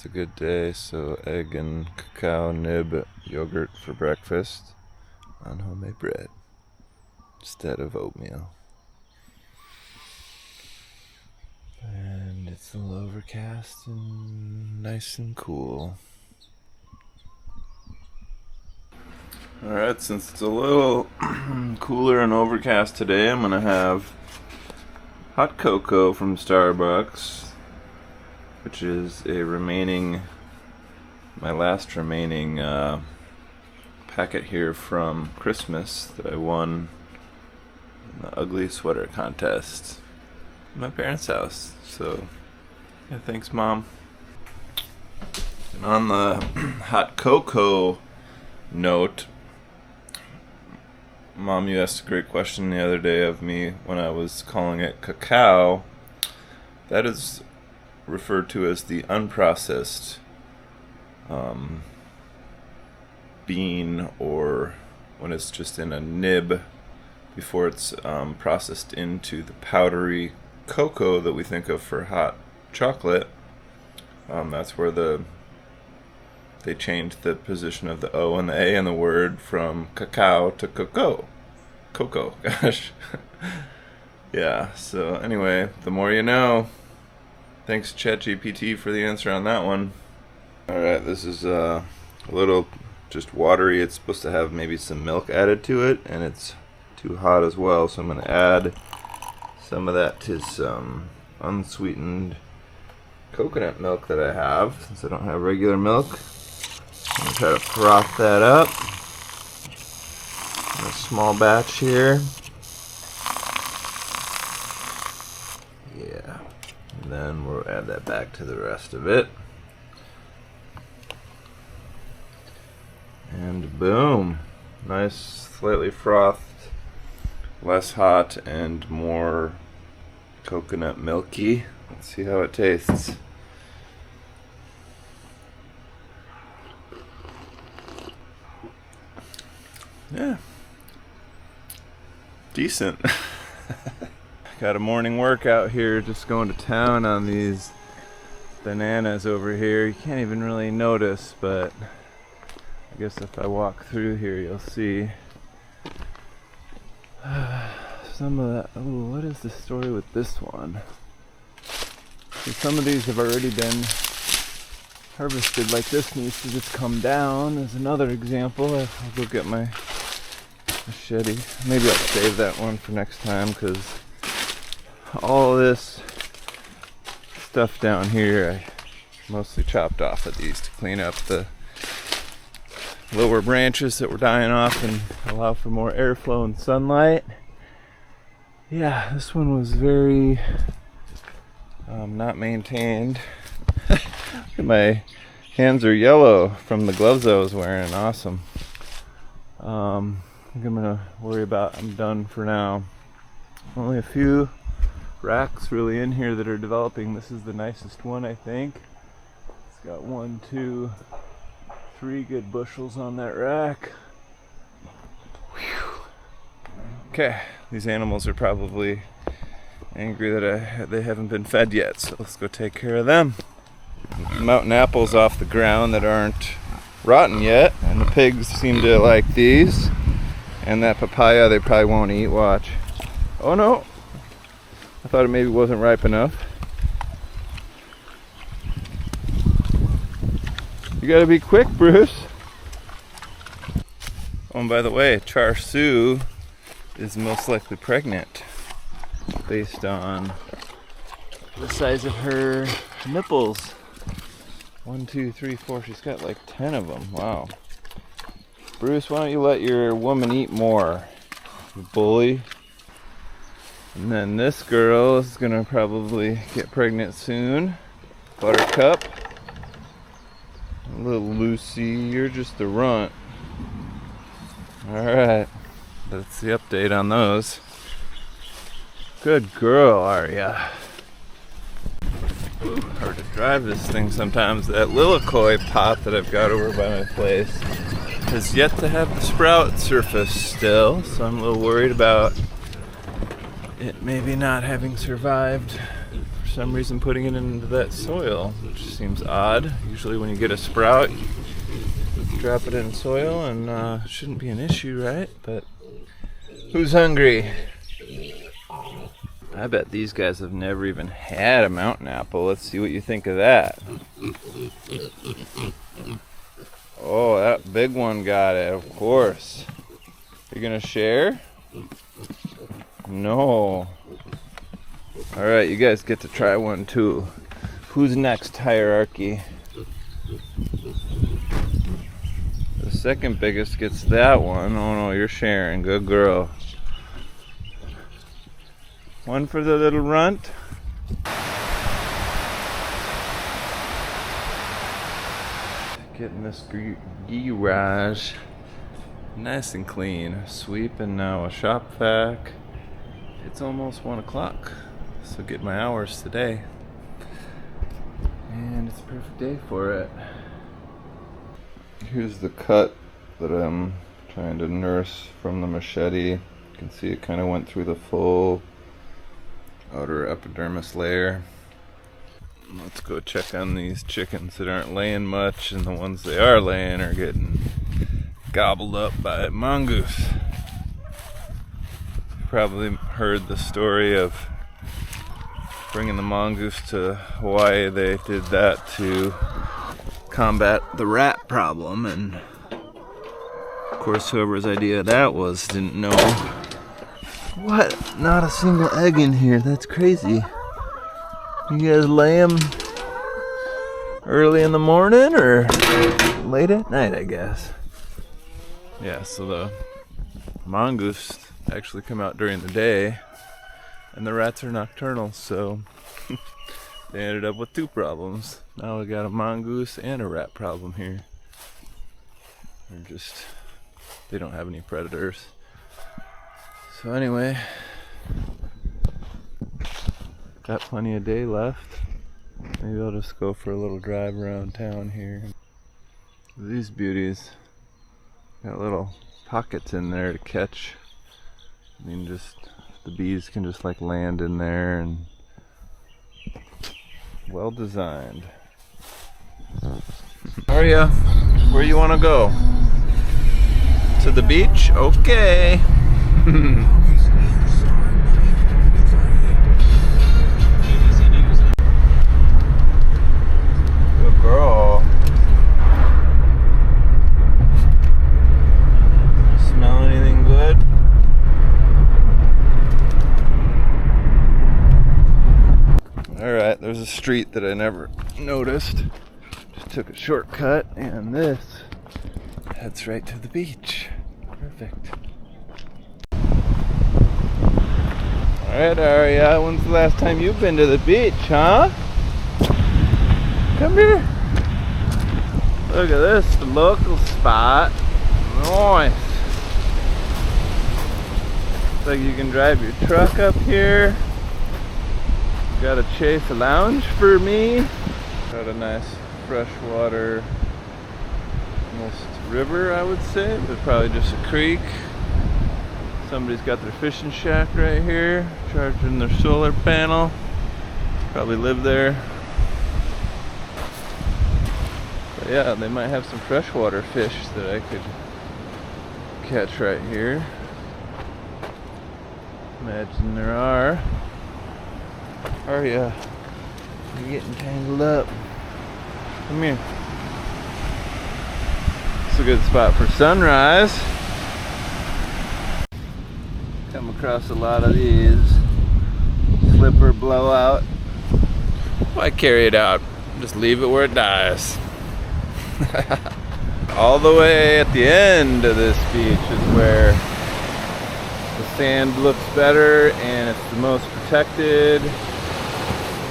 It's a good day, so egg and cacao nib yogurt for breakfast on homemade bread instead of oatmeal. And it's a little overcast and nice and cool. Alright, since it's a little cooler and overcast today, I'm gonna have hot cocoa from Starbucks, which is my last remaining packet here from Christmas that I won in the ugly sweater contest at my parents' house. So, yeah, thanks, Mom. And on the hot cocoa note, Mom, you asked a great question the other day of me when I was calling it cacao. That is referred to as the unprocessed bean, or when it's just in a nib before it's processed into the powdery cocoa that we think of for hot chocolate. That's where they changed the position of the O and the A in the word from cacao to cocoa. Cocoa, gosh. Yeah, so anyway, the more you know. Thanks ChatGPT for the answer on that one. Alright, this is a little just watery. It's supposed to have maybe some milk added to it, and it's too hot as well, so I'm going to add some of that to some unsweetened coconut milk that I have, since I don't have regular milk. I'm going to try to froth that up in a small batch here. Yeah. And then we'll add that back to the rest of it. And boom. Nice, slightly frothed, less hot, and more coconut milky. Let's see how it tastes. Yeah. Decent. Got a morning workout here, just going to town on these bananas over here. You can't even really notice, but I guess if I walk through here you'll see some of that. Oh, what is the story with this one? So some of these have already been harvested, like this needs to just come down as another example. I'll go get my machete. Maybe I'll save that one for next time, because all this stuff down here I mostly chopped off of these to clean up the lower branches that were dying off and allow for more airflow and sunlight. Yeah, this one was very not maintained. My hands are yellow from the gloves I was wearing. Awesome. I think I'm gonna worry about, I'm done for now. Only a few racks really in here that are developing. This is the nicest one, I think. It's got 1, 2, 3 good bushels on that rack. Whew. Okay, these animals are probably angry that they haven't been fed yet, so let's go take care of them. Mountain apples off the ground that aren't rotten yet, and the pigs seem to like these. And that papaya they probably won't eat. Watch. Oh no! I thought it maybe wasn't ripe enough. You gotta be quick, Bruce. Oh, and by the way, Char Sue is most likely pregnant based on the size of her nipples. 1, 2, 3, 4. She's got like 10 of them. Wow. Bruce, why don't you let your woman eat more, you bully? And then this girl is gonna probably get pregnant soon. Buttercup. Little Lucy, you're just a runt. Alright, that's the update on those. Good girl, Arya. Ooh, hard to drive this thing sometimes. That lilikoi pot that I've got over by my place has yet to have the sprout surface still, so I'm a little worried about it maybe not having survived for some reason putting it into that soil, which seems odd. Usually when you get a sprout, you drop it in soil and shouldn't be an issue, right? But who's hungry? I bet these guys have never even had a mountain apple. Let's see what you think of that. Oh, that big one got it, of course. You gonna share? No. Alright, you guys get to try one too. Who's next, hierarchy? The second biggest gets that one. Oh no, you're sharing. Good girl. One for the little runt. Getting this garage nice and clean. Sweep and now a shop vac. It's almost 1 o'clock, so get my hours today. And it's a perfect day for it. Here's the cut that I'm trying to nurse from the machete. You can see it kind of went through the full outer epidermis layer. Let's go check on these chickens that aren't laying much, and the ones they are laying are getting gobbled up by mongoose. You've probably heard the story of bringing the mongoose to Hawaii. They did that to combat the rat problem, and of course whoever's idea that was didn't know. What? Not a single egg in here. That's crazy. You guys lay them early in the morning or late at night, I guess. Yeah, so the mongoose actually come out during the day, and the rats are nocturnal, so they ended up with two problems. Now we got a mongoose and a rat problem here. They don't have any predators. So anyway, got plenty of day left. Maybe I'll just go for a little drive around town here. These beauties got little pockets in there to catch. I mean, just the bees can just like land in there, and well designed. Are ya? Where you want to go? To the beach? Okay. Good girl. Smell anything good? Alright, there's a street that I never noticed. Just took a shortcut, and this heads right to the beach. Perfect. Alright, Aria, when's the last time you've been to the beach, huh? Come here. Look at this, the local spot. Nice. Looks like you can drive your truck up here. Got a Chase lounge for me. Got a nice freshwater, almost river, I would say, but probably just a creek. Somebody's got their fishing shack right here, charging their solar panel. Probably live there. But yeah, they might have some freshwater fish that I could catch right here. Imagine there are. Are ya? You're getting tangled up. Come here. It's a good spot for sunrise. Come across a lot of these. Slipper blowout. Why carry it out? Just leave it where it dies. All the way at the end of this beach is where the sand looks better and it's the most protected.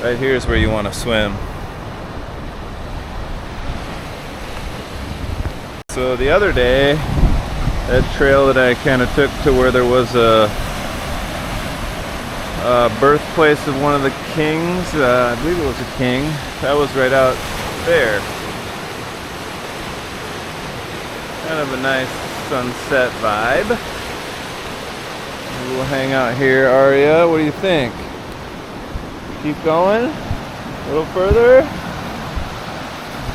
Right here is where you want to swim. So the other day, that trail that I kind of took to where there was a birthplace of one of the kings, I believe it was a king, that was right out there. Kind of a nice sunset vibe. Maybe we'll hang out here. Aria, what do you think? Keep going. A little further.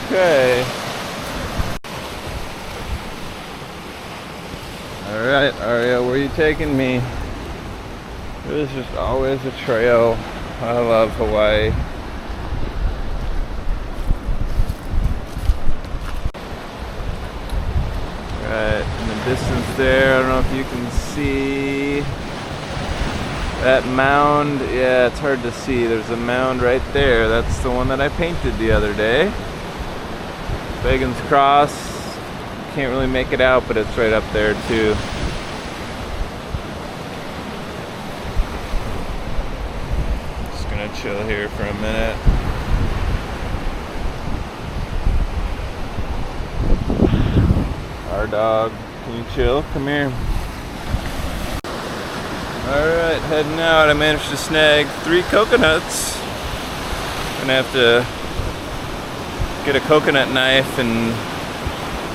Okay. Alright, Aria, where are you taking me? There's just always a trail. I love Hawaii. Right, in the distance there, I don't know if you can see that mound. Yeah, it's hard to see. There's a mound right there. That's the one that I painted the other day. Begin's Cross. Can't really make it out, but it's right up there too. Just gonna chill here for a minute. Our dog, can you chill? Come here. Alright, heading out. I managed to snag 3 coconuts. Gonna have to get a coconut knife and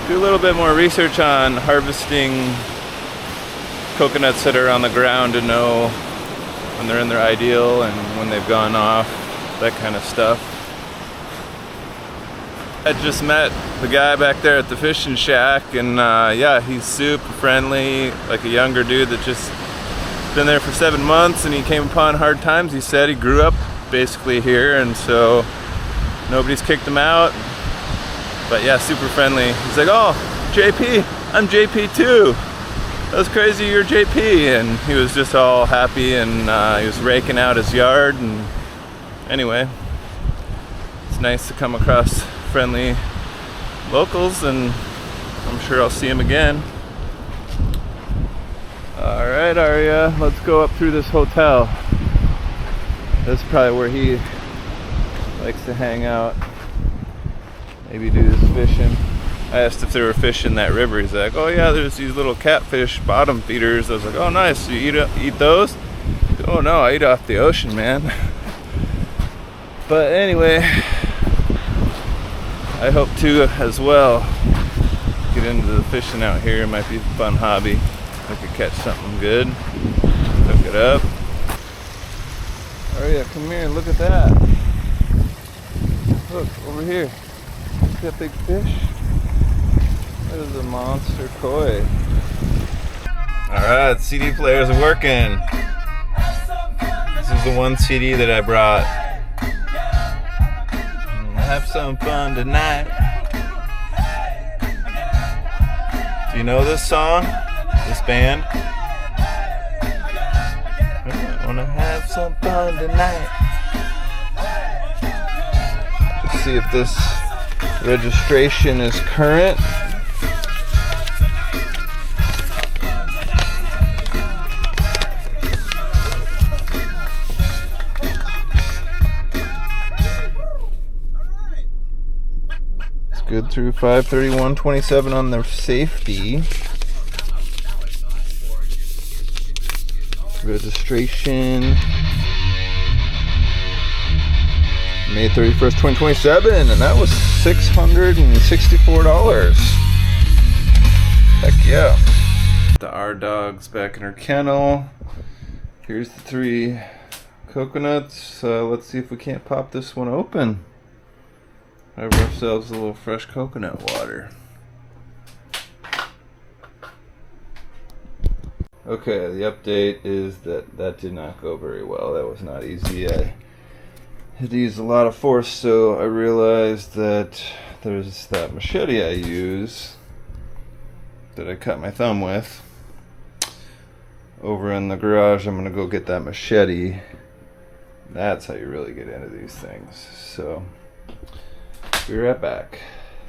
do a little bit more research on harvesting coconuts that are on the ground to know when they're in their ideal and when they've gone off, that kind of stuff. I just met the guy back there at the fishing shack, and yeah, he's super friendly, like a younger dude that just been there for 7 months, and he came upon hard times. He said he grew up basically here, and so nobody's kicked him out. But yeah, super friendly. He's like, "Oh, JP, I'm JP too. That's crazy, you're JP." And he was just all happy, and he was raking out his yard. And anyway, it's nice to come across friendly locals, and I'm sure I'll see him again. Alright, Aria, let's go up through this hotel. That's probably where he likes to hang out. Maybe do this fishing. I asked if they were fishing that river. He's like, "Oh yeah, there's these little catfish bottom feeders." I was like, "Oh nice, you eat those?" "Oh no, I eat off the ocean, man." But anyway, I hope to as well get into the fishing out here. It might be a fun hobby. I could catch something good. Hook it up. Oh yeah, come here and look at that. Look, over here. See that big fish? That is a monster koi. Alright, CD players are working. This is the one CD that I brought. Have some fun tonight. Do you know this song? This band? I wanna have some fun tonight. Let's see if this registration is current. It's good through 5/31/27 on their safety. Registration May 31st, 2027, and that was $664. Heck yeah. Our dog's back in her kennel. Here's the 3 coconuts. Let's see if we can't pop this one open. Have ourselves a little fresh coconut water. Okay, the update is that did not go very well. That was not easy. I had to use a lot of force, so I realized that there's that machete I use that I cut my thumb with. Over in the garage, I'm going to go get that machete. That's how you really get into these things. So, be right back.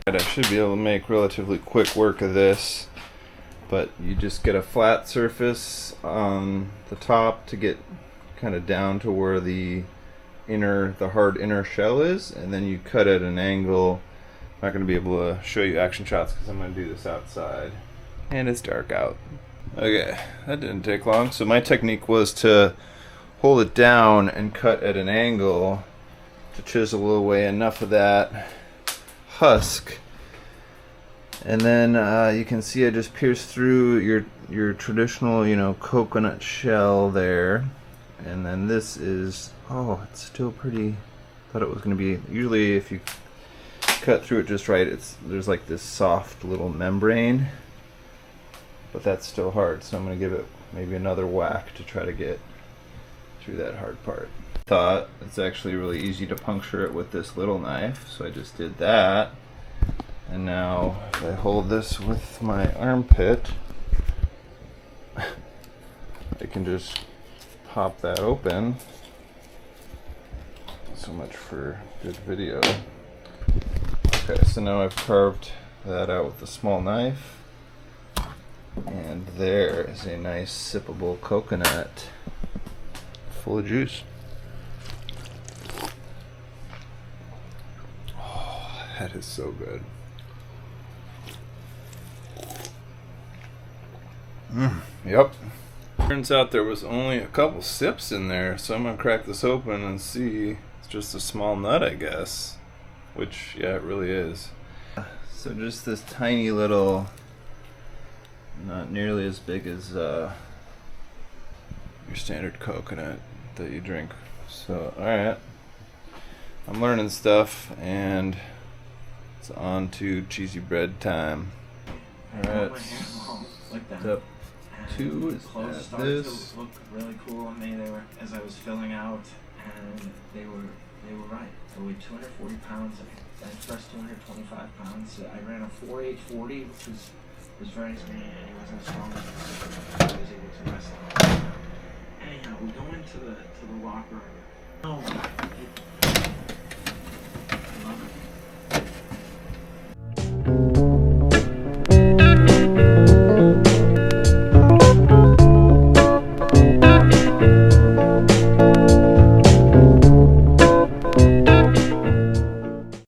I should be able to make relatively quick work of this. But you just get a flat surface on the top to get kind of down to where the hard inner shell is, and then you cut at an angle. I'm not going to be able to show you action shots because I'm going to do this outside, and it's dark out. Okay, that didn't take long. So my technique was to hold it down and cut at an angle to chisel away enough of that husk. And then you can see I just pierced through your traditional, coconut shell there, And then this is, oh, it's still pretty, thought it was going to be, usually if you cut through it just right, there's like this soft little membrane, but that's still hard, so I'm going to give it maybe another whack to try to get through that hard part. Thought it's actually really easy to puncture it with this little knife, so I just did that. And now if I hold this with my armpit, I can just pop that open. So much for good video. Okay, so now I've carved that out with a small knife, and there is a nice sippable coconut full of juice. Oh, that is so good. Yep. Turns out there was only a couple sips in there, so I'm gonna crack this open and see. It's just a small nut, I guess. Which, yeah, it really is. So just this tiny little, not nearly as big as your standard coconut that you drink. So, alright. I'm learning stuff, and it's on to cheesy bread time. Alright. Step 2 is add this. Look really cool on me. They were, as I was filling out, and they were right. I weighed 240 pounds. I pressed 225 pounds. I ran a 4.840, which was very small. It wasn't strong. I was able to rest. Anyhow, we go into the locker. Oh,